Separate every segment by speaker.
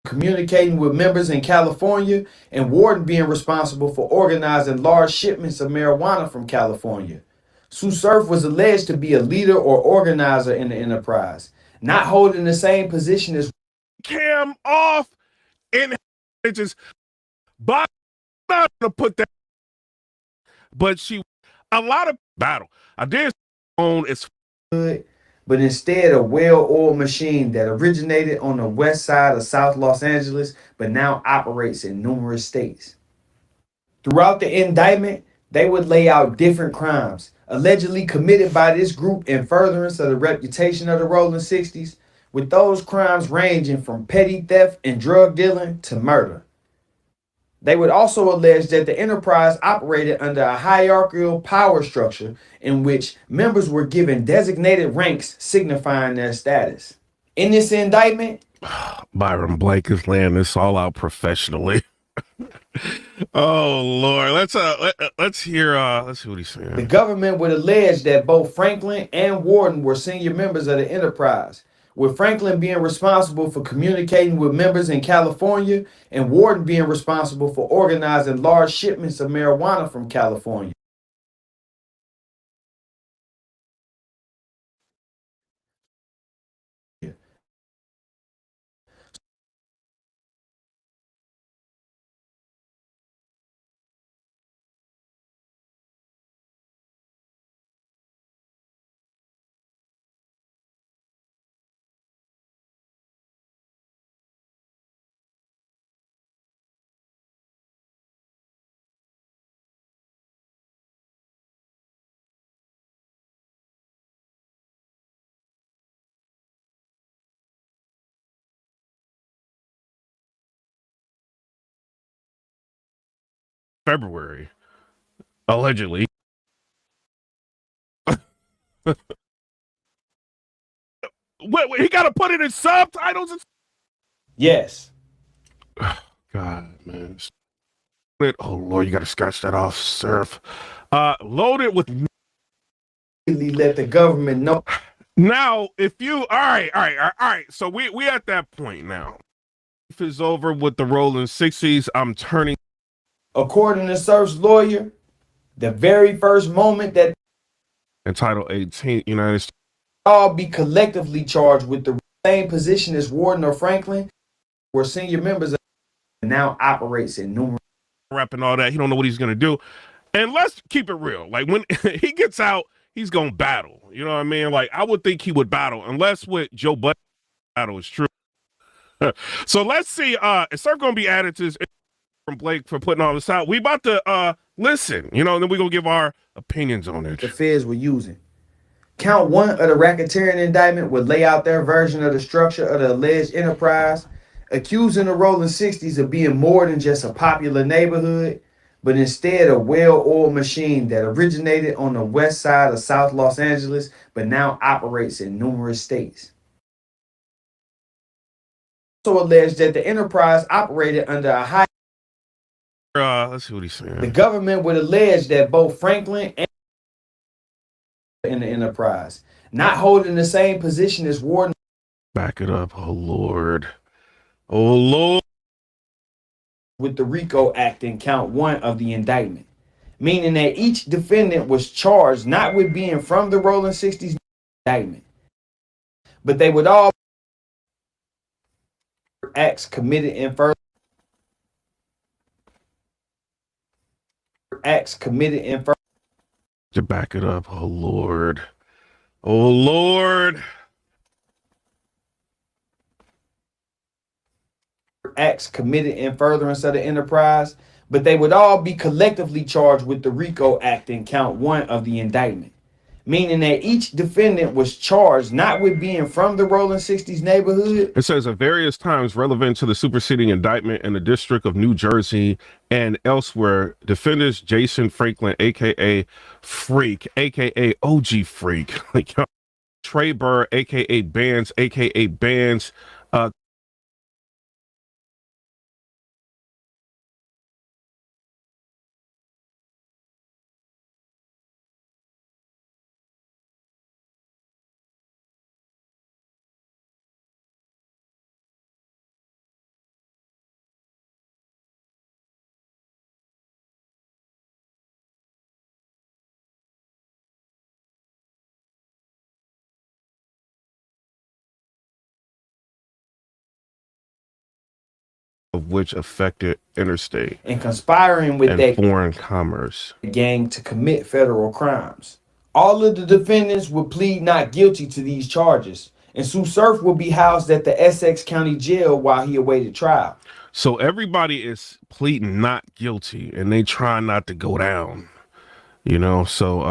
Speaker 1: communicating with members in California, and Warden being responsible for organizing large shipments of marijuana from California. Sue Surf was alleged to be a leader or organizer in the enterprise, not holding the same position as
Speaker 2: Cam off and just Bob not gonna put that, but she a lot of battle. I did own its
Speaker 1: good, but instead a well-oiled machine that originated on the west side of South Los Angeles, but now operates in numerous states. Throughout the indictment, they would lay out different crimes allegedly committed by this group in furtherance of the reputation of the Rolling 60s, with those crimes ranging from petty theft and drug dealing to murder. They would also allege that the enterprise operated under a hierarchical power structure in which members were given designated ranks signifying their status. In this indictment,
Speaker 2: Byron Blake is laying this all out professionally. Oh Lord, let's hear let's see what he's saying.
Speaker 1: the government would allege that both Franklin and Warden were senior members of the enterprise, with Franklin being responsible for communicating with members in California and Warden being responsible for organizing large shipments of marijuana from California.
Speaker 2: February, allegedly. Wait, he got to put it in subtitles.
Speaker 1: Yes.
Speaker 2: God, man. Oh Lord, you got to scratch that off, Surf. Loaded with.
Speaker 1: Let the government know.
Speaker 2: Now, if you all right. So we at that point now. If it's over with the Rolling 60s, I'm turning.
Speaker 1: According to Surf's lawyer, the very first moment that
Speaker 2: In Title 18, United States.
Speaker 1: all be collectively charged with the same position as Warden or Franklin, were senior members of now operates in numerous.
Speaker 2: Rap and all that. He don't know what he's gonna do. And let's keep it real. Like when he gets out, he's gonna battle. You know what I mean? Like I would think he would battle, unless with Joe Budden battle is true. So let's see. Is Surf gonna be added to this from Blake for putting all this out? We about to listen, you know, and then we're gonna give our opinions on it.
Speaker 1: The feds were using. Count one of the racketeering indictment would lay out their version of the structure of the alleged enterprise, accusing the Rolling 60s of being more than just a popular neighborhood, but instead a well-oiled machine that originated on the west side of South Los Angeles, but now operates in numerous states. Also alleged that the enterprise operated under a high.
Speaker 2: Let's see what he's saying.
Speaker 1: The government would allege that both Franklin and in the enterprise, not holding the same position as Warden.
Speaker 2: Back it up. Oh Lord. Oh Lord.
Speaker 1: With the RICO Act in count one of the indictment, meaning that each defendant was charged not with being from the Rolling 60s indictment, but they would all acts committed in further
Speaker 2: To back it up. Oh Lord. Oh Lord.
Speaker 1: acts committed in furtherance of the enterprise, but they would all be collectively charged with the RICO Act in count one of the indictment, meaning that each defendant was charged not with being from the Rolling 60s neighborhood.
Speaker 2: It says at various times relevant to the superseding indictment in the District of New Jersey and elsewhere, defendants Jason Franklin, aka Freak, aka OG Freak, like Trey Burr, aka Bands, of which affected interstate
Speaker 1: and conspiring with
Speaker 2: and
Speaker 1: that
Speaker 2: foreign commerce.
Speaker 1: gang to commit federal crimes. All of the defendants would plead not guilty to these charges, and Sue Surf will be housed at the Essex County Jail while he awaited trial.
Speaker 2: So everybody is pleading not guilty and they try not to go down, so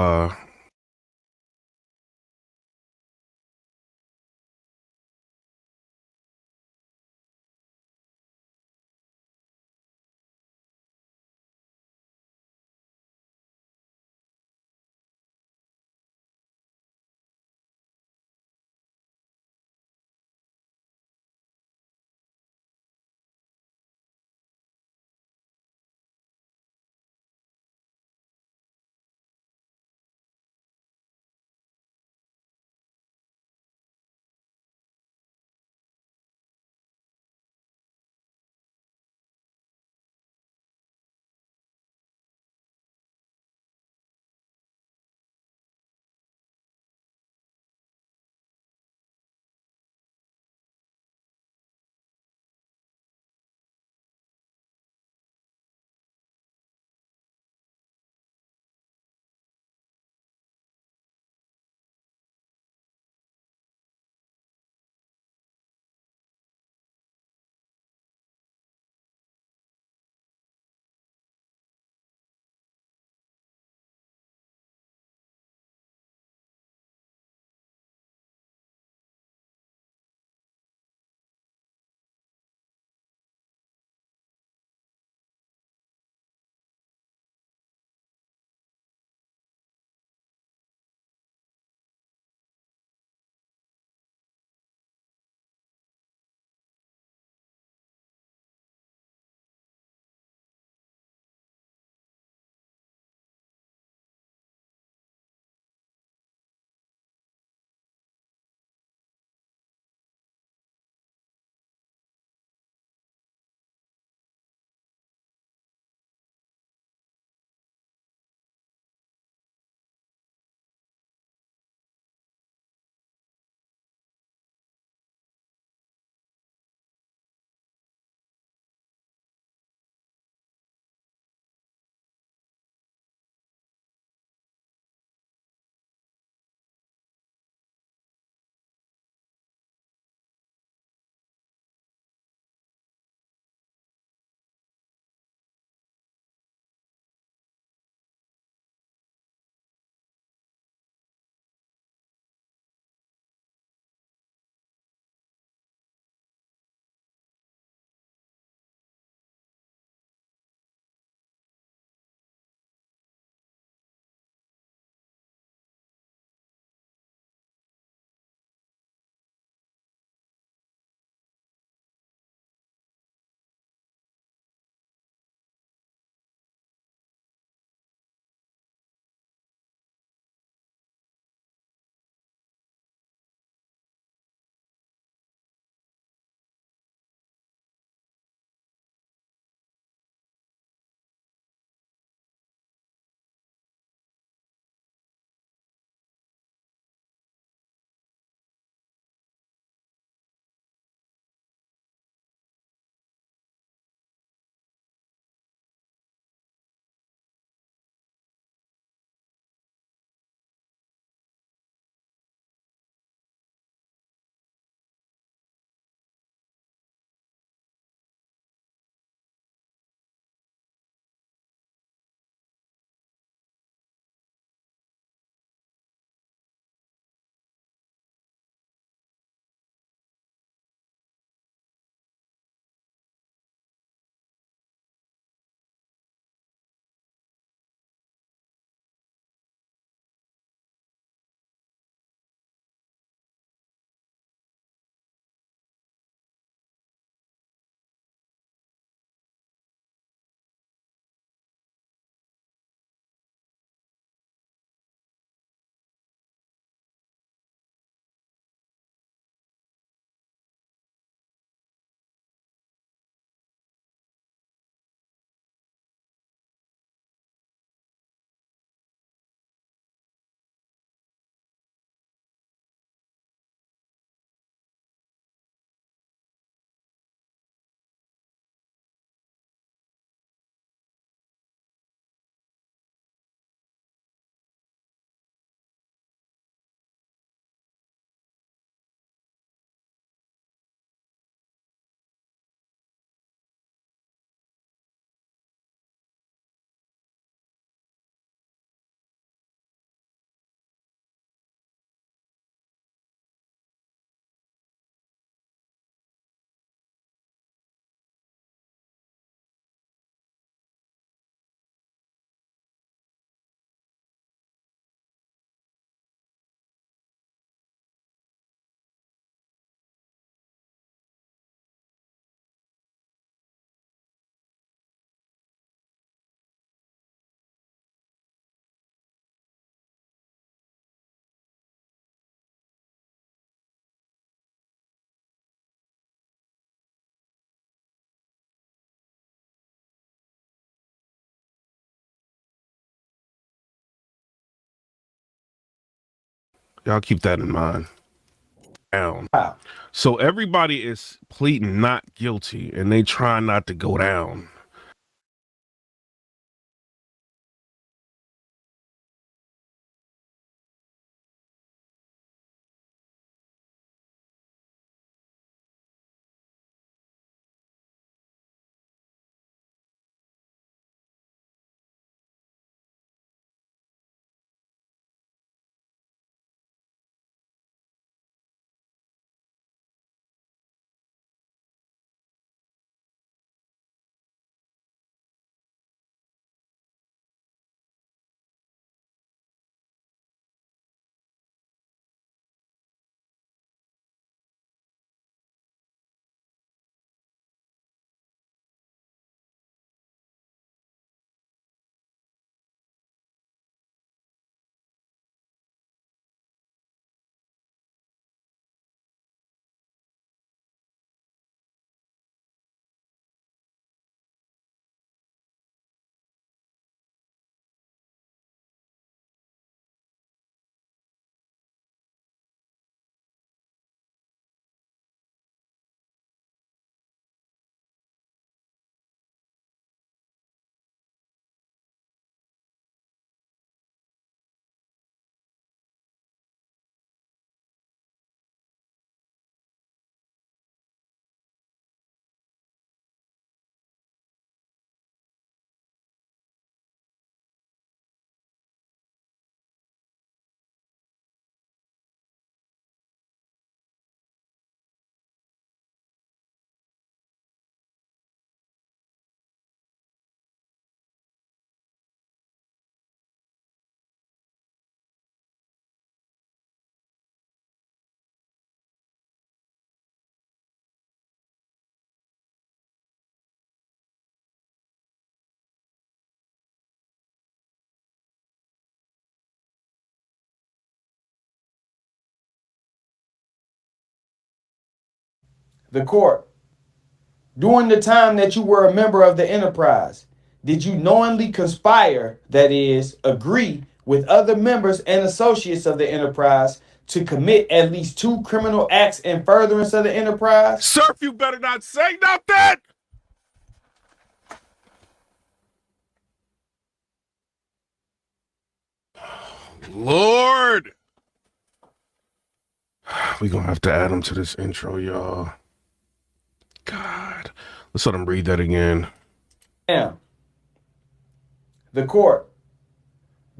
Speaker 2: Y'all keep that in mind. Down.
Speaker 1: Wow.
Speaker 2: So everybody is pleading not guilty, and they try not to go down.
Speaker 1: The court. During the time that you were a member of the enterprise, did you knowingly conspire, that is, agree with other members and associates of the enterprise to commit at least two criminal acts in furtherance of the enterprise?
Speaker 2: Surf, you better not say nothing. Lord. We're going to have to add him to this intro, y'all. God. Let's let him read that again.
Speaker 1: Now, the court.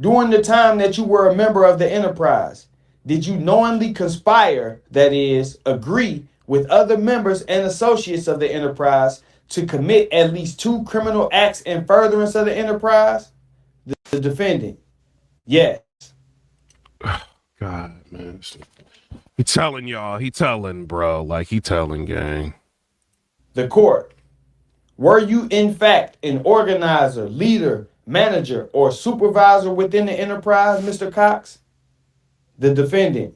Speaker 1: During the time that you were a member of the enterprise, did you knowingly conspire, that is, agree with other members and associates of the enterprise to commit at least two criminal acts in furtherance of the enterprise? The defendant. Yes.
Speaker 2: God, man. He telling y'all. He telling, bro. Like, he telling, gang.
Speaker 1: The court. Were you, in fact, an organizer, leader, manager, or supervisor within the enterprise, Mr. Cox? The defendant.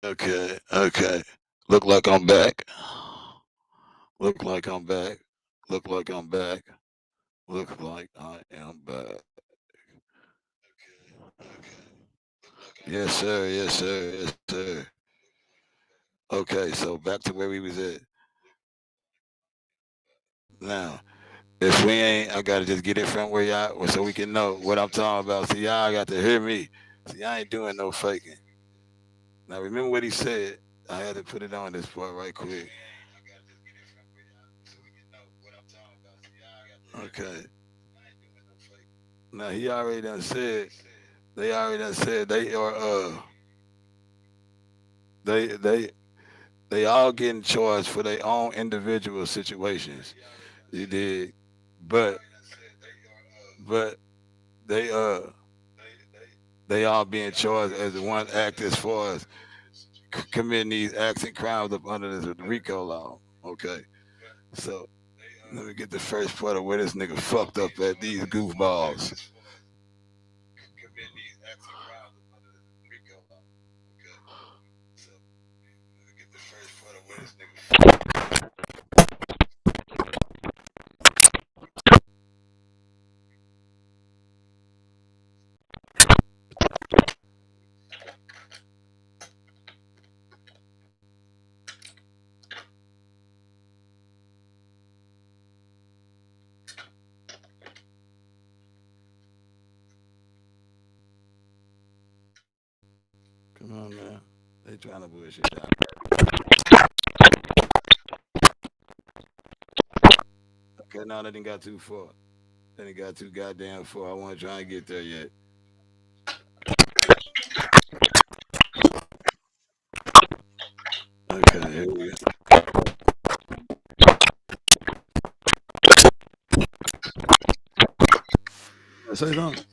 Speaker 3: Okay, okay. Look like I'm back. Look like I'm back. Look like I'm back. Look like I am back. Okay, okay. Yes, sir. Yes, sir. Yes, sir. Okay, so back to where we was at. Now, if we ain't, I gotta just get it from where y'all, so we can know what I'm talking about. See, y'all got to hear me. See, I ain't doing no faking. Now, remember what he said. I had to put it on this part right quick. Okay. Now he already done said. They already done said they are. They they all getting charged for their own individual situations. You did, but but they they all being charged as one act as far as committing these acts and crimes up under this RICO law. Okay, so let me get the first part of where this nigga fucked up at these goofballs. Come on, man. They trying to bullshit out. Okay, now they didn't got too far. They didn't got too goddamn far. I want to try and get there yet. Okay, here we go. Say something.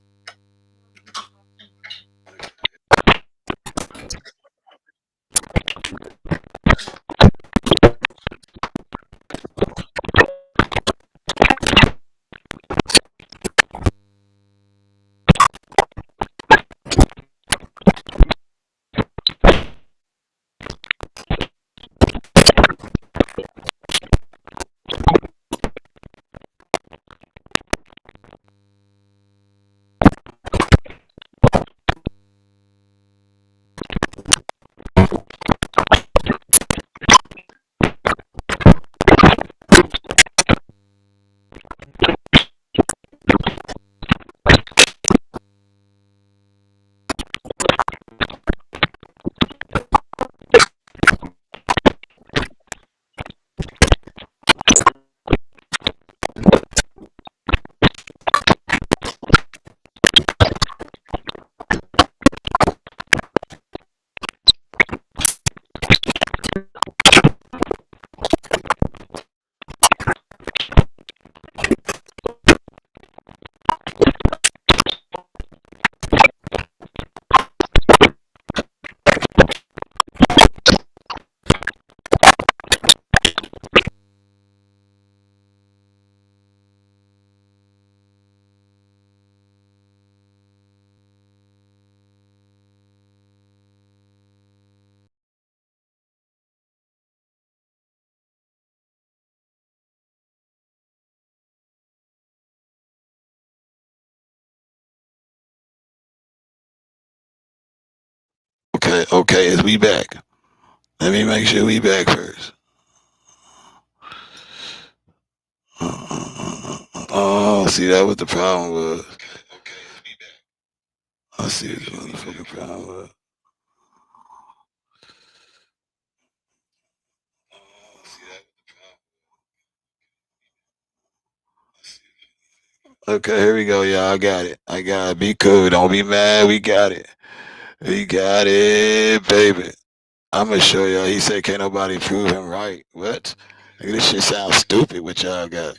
Speaker 3: Okay, okay, is we back? Let me make sure we back first. Oh, see, that what the problem was. I see what the motherfucking problem was. Okay, here we go, y'all. I got it. I got it. Be cool. Don't be mad. We got it. We got it, baby. I'm gonna show y'all. He said, can't nobody prove him right. What? Nigga, this shit sounds stupid. What y'all got?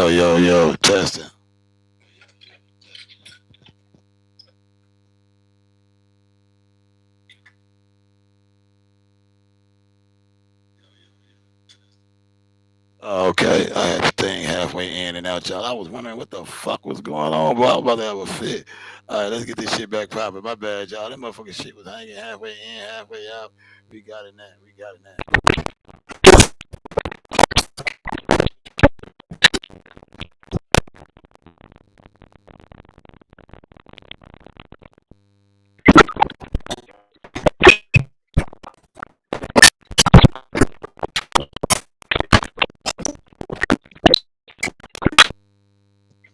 Speaker 3: Yo, testing. Okay, I had the thing halfway in and out, y'all. I was wondering what the fuck was going on, bro. I was about to have a fit. All right, let's get this shit back popping. My bad, y'all. That motherfucking shit was hanging halfway in, halfway out. We got it now. We got it now.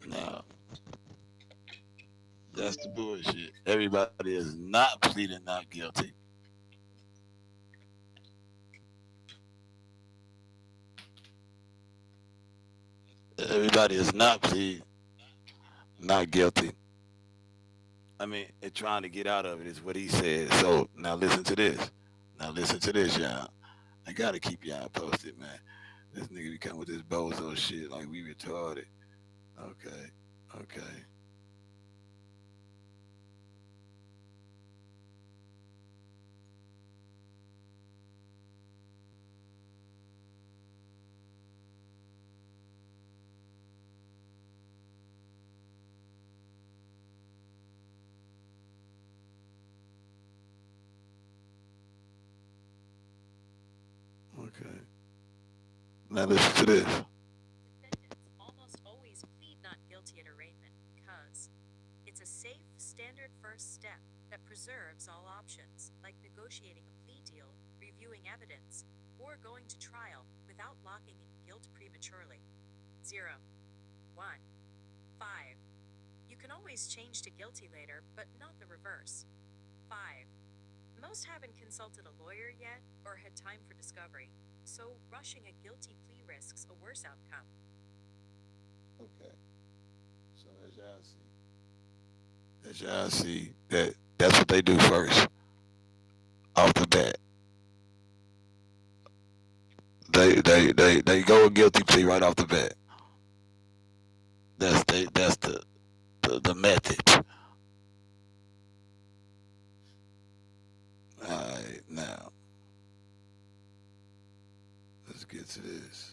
Speaker 3: Now, that's the bullshit. Everybody is not pleading not guilty. Everybody is not pleading not guilty. I mean, and trying to get out of it is what he said. So now listen to this. Now listen to this, y'all. I gotta keep y'all posted, man. This nigga be coming with this bozo shit like we retarded. Okay, okay. Okay. Now listen to this.
Speaker 4: Defendants almost always plead not guilty at arraignment because it's a safe, standard first step that preserves all options, like negotiating a plea deal, reviewing evidence, or going to trial without locking in guilt prematurely. 0, 1, 5. You can always change to guilty later, but not the reverse. 5. Most haven't consulted a lawyer yet or had time for discovery, so rushing a guilty plea risks a worse outcome.
Speaker 3: Okay. So as y'all see that's what they do first off the bat. They go a guilty plea right off the bat. That's the method. All right, now let's get to this.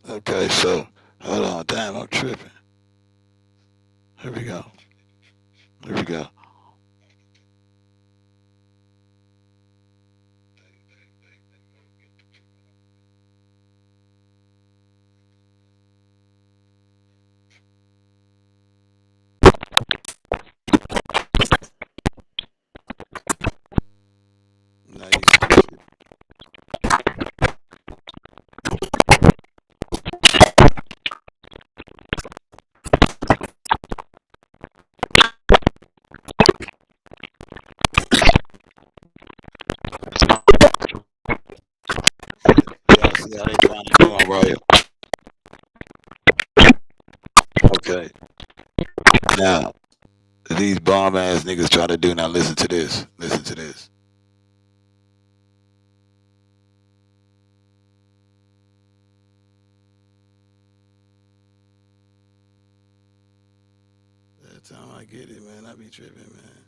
Speaker 3: Okay, so hold on, damn, I'm tripping. Here we go. Here we go. Now you see this shit. Y'all see how they trying to do 'em, right? Okay. Now these bomb ass niggas try to do. Now listen to this. Listen to this. That time I get it, man. I be tripping, man.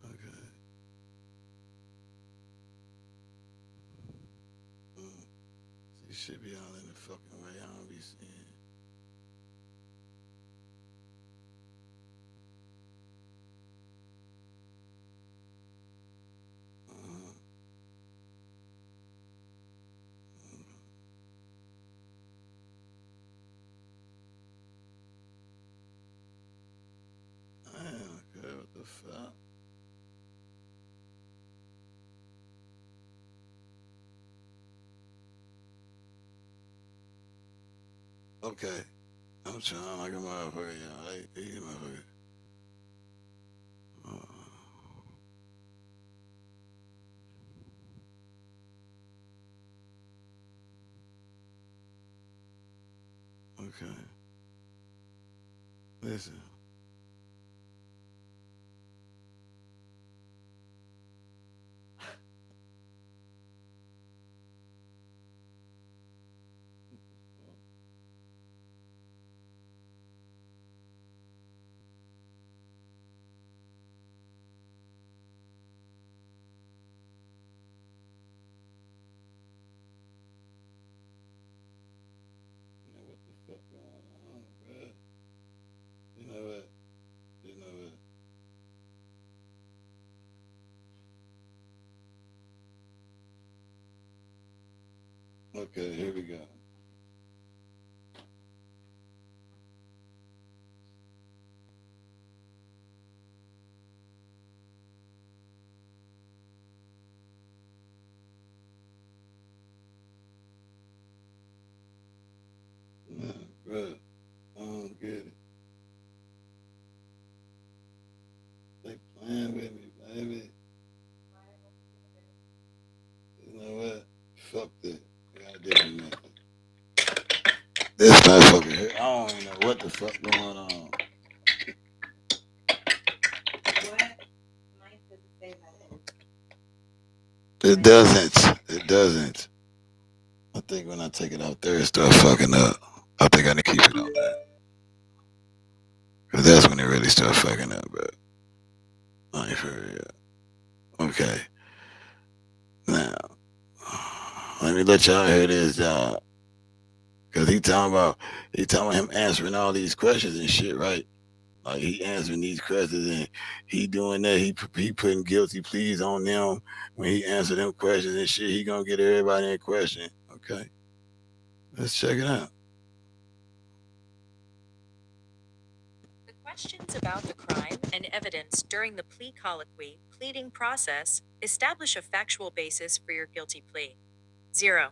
Speaker 3: Okay. Mm. See, shit be all in the fucking way. I don't be seeing. Uh-huh. fuck? Okay. I'm trying like a motherfucker, y'all. Hey, motherfucker. Okay. Listen. You know what the fuck going on, bro? You know what? You know what? Okay, here we go. Nah, bro, I don't get it. They playing with me, baby. You know what? Fuck this. I got a different method. This motherfucker here, I don't even know what the fuck going on. It doesn't. It doesn't. I think when I take it out there, it start fucking up. I think I need to keep it on that. Cause that's when it really start fucking up, bro. I ain't for real. Okay. Now, let me let y'all hear this, y'all. Cause he talking about him answering all these questions and shit, right? Like he answering these questions and he doing that. He putting guilty pleas on them when he answer them questions and shit. He gonna get everybody in question. Okay, let's check it out.
Speaker 4: The questions about the crime and evidence during the plea colloquy pleading process establish a factual basis for your guilty plea. 0.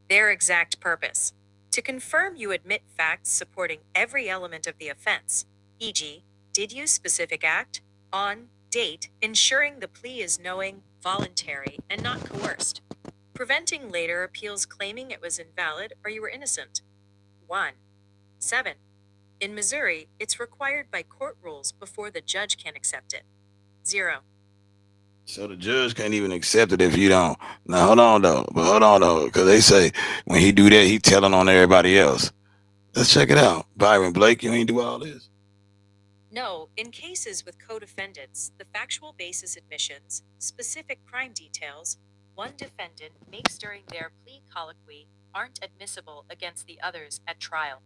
Speaker 4: Their exact purpose. To confirm you admit facts supporting every element of the offense, e.g., did you specific act, on, date, ensuring the plea is knowing, voluntary, and not coerced. Preventing later appeals claiming it was invalid or you were innocent. 1. 7. In Missouri, it's required by court rules before the judge can accept it. 0.
Speaker 3: So the judge can't even accept it if you don't. Now hold on though, but hold on though, because they say when he do that, he telling on everybody else. Let's check it out. Byron Blake, you ain't do all this.
Speaker 4: No, in cases with co-defendants, the factual basis admissions, specific crime details, one defendant makes during their plea colloquy aren't admissible against the others at trial.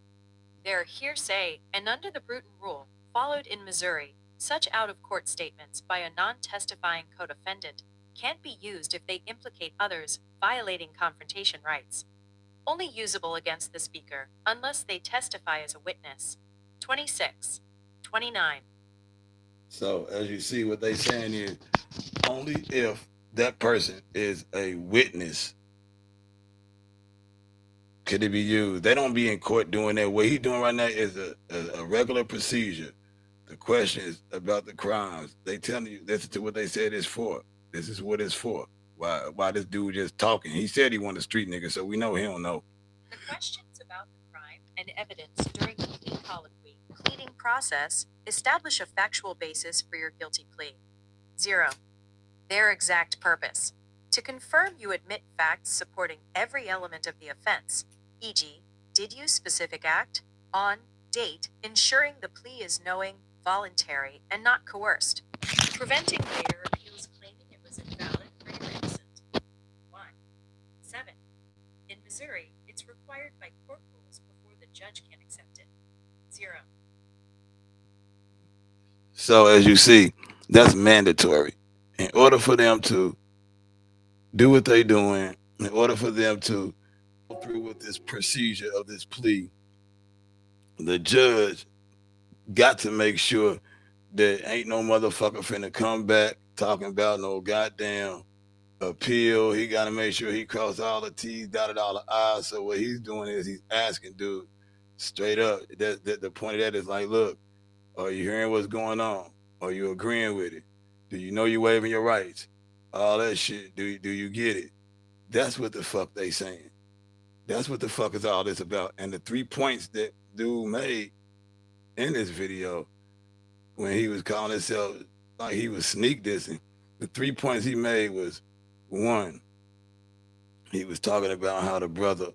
Speaker 4: They're hearsay, and under the Bruton Rule, followed in Missouri, such out-of-court statements by a non-testifying co-defendant can't be used if they implicate others, violating confrontation rights. Only usable against the speaker, unless they testify as a witness. 26. 29.
Speaker 3: So as you see, what they saying is only if that person is a witness could it be used. They don't be in court doing that. What he doing right now is a regular procedure. The questions about the crimes, they telling you this is what they said it's for. This is what it's for. Why this dude just talking? He said he wanted a street nigga, so we know he don't know.
Speaker 4: The questions about the crime and evidence during the plea colloquy pleading process establish a factual basis for your guilty plea. 0. Their exact purpose. To confirm you admit facts supporting every element of the offense, e.g., did you specific act, on, date, ensuring the plea is knowing, voluntary, and not coerced. Preventing later appeals claiming it was invalid or you're innocent. 1. 7. In Missouri, it's required by court rules before the judge can accept it. 0.
Speaker 3: So as you see, that's mandatory. In order for them to do what they doing, in order for them to go through with this procedure of this plea, the judge got to make sure that ain't no motherfucker finna come back talking about no goddamn appeal. He got to make sure he crossed all the T's, dotted all the I's. So what he's doing is he's asking, dude, straight up. The point of that is like, look, are you hearing what's going on? Are you agreeing with it? Do you know you're waiving your rights? All that shit. Do you get it? That's what the fuck they saying. That's what the fuck is all this about. And the 3 points that dude made in this video when he was calling himself like he was sneak dissing, the 3 points he made was one, he was talking about how the brother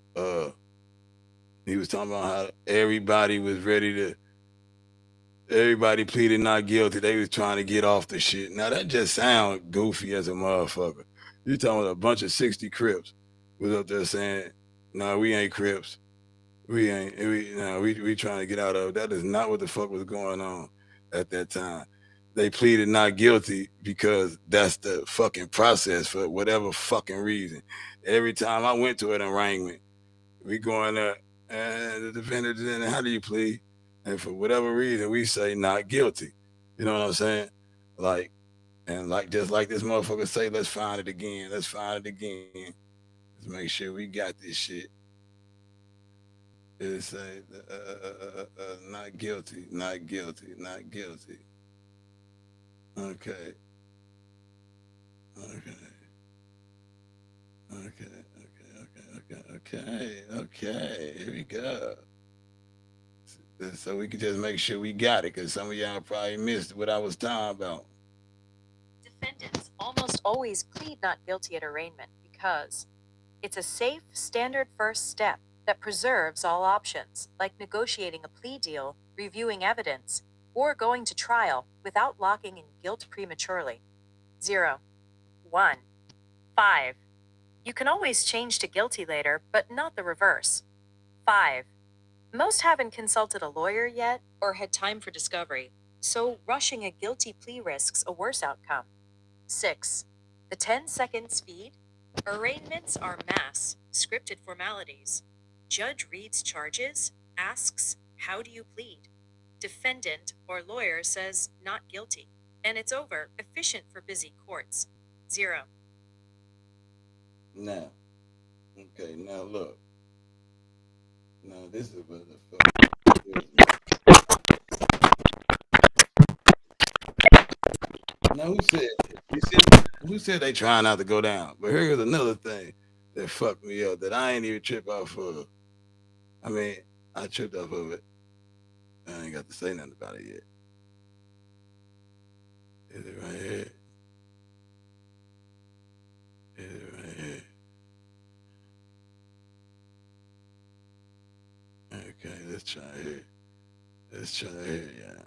Speaker 3: he was talking about how everybody was ready to everybody pleaded not guilty. They was trying to get off the shit. Now that just sounds goofy as a motherfucker. You talking about a bunch of 60 Crips was up there saying, "No, we ain't Crips. We ain't. We trying to get out of it." That is not what the fuck was going on at that time. They pleaded not guilty because that's the fucking process for whatever fucking reason. Every time I went to an arraignment, we going there and the defendant then how do you plead? And for whatever reason, we say not guilty. You know what I'm saying? Like, and like just like this motherfucker say, let's find it again. Let's find it again. Let's make sure we got this shit. It say not guilty, not guilty, not guilty. Okay. Okay. Okay. Here we go. So we can just make sure we got it, because some of y'all probably missed what I was talking about.
Speaker 4: Defendants almost always plead not guilty at arraignment because it's a safe, standard first step that preserves all options, like negotiating a plea deal, reviewing evidence, or going to trial without locking in guilt prematurely. 0, 1, 5. You can always change to guilty later, but not the reverse. 5. Most haven't consulted a lawyer yet or had time for discovery, so rushing a guilty plea risks a worse outcome. 6. The 10-second speed. Arraignments are mass, scripted formalities. Judge reads charges, asks, how do you plead? Defendant or lawyer says not guilty, and it's over, efficient for busy courts. 0.
Speaker 3: Now, okay, now look. Now this is what the fuck is. Now who said they trying not to go down? But here's another thing that fucked me up that I ain't even trip off of. I mean, I tripped off of it. I ain't got to say nothing about it yet. Is it right here? Is it right here? Okay, let's try here. Let's try here, yeah.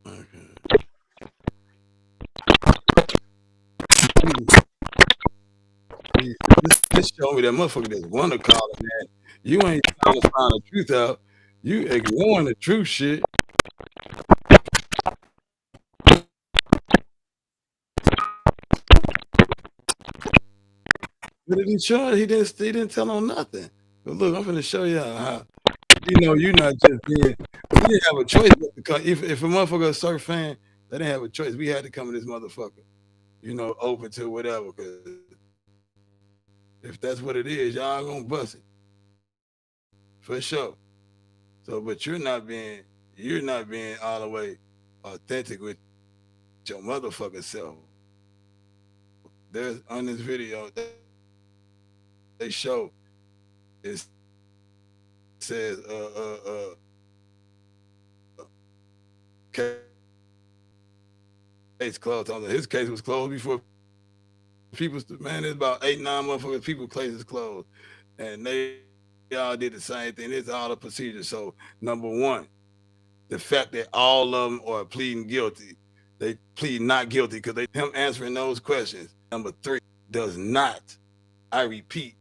Speaker 3: Okay. This show me that motherfucker that's wanna call it, man. You ain't trying to find the truth out. You ignoring the truth shit. What did he show? He didn't tell on nothing. But look, I'm gonna show y'all how you're not just being. We didn't have a choice because if a motherfucker a surf fan, they didn't have a choice. We had to come to this motherfucker, open to whatever. Because if that's what it is, y'all gonna bust it for sure. So, but you're not being all the way authentic with your motherfucking self. There's on this video they show it says case closed. His case was closed before people. Man, there's about 8-9 motherfuckers. People cases closed, and they all did the same thing. It's all a procedure. So number one, the fact that all of them are pleading guilty, they plead not guilty because him answering those questions. Number 3 does not, I repeat,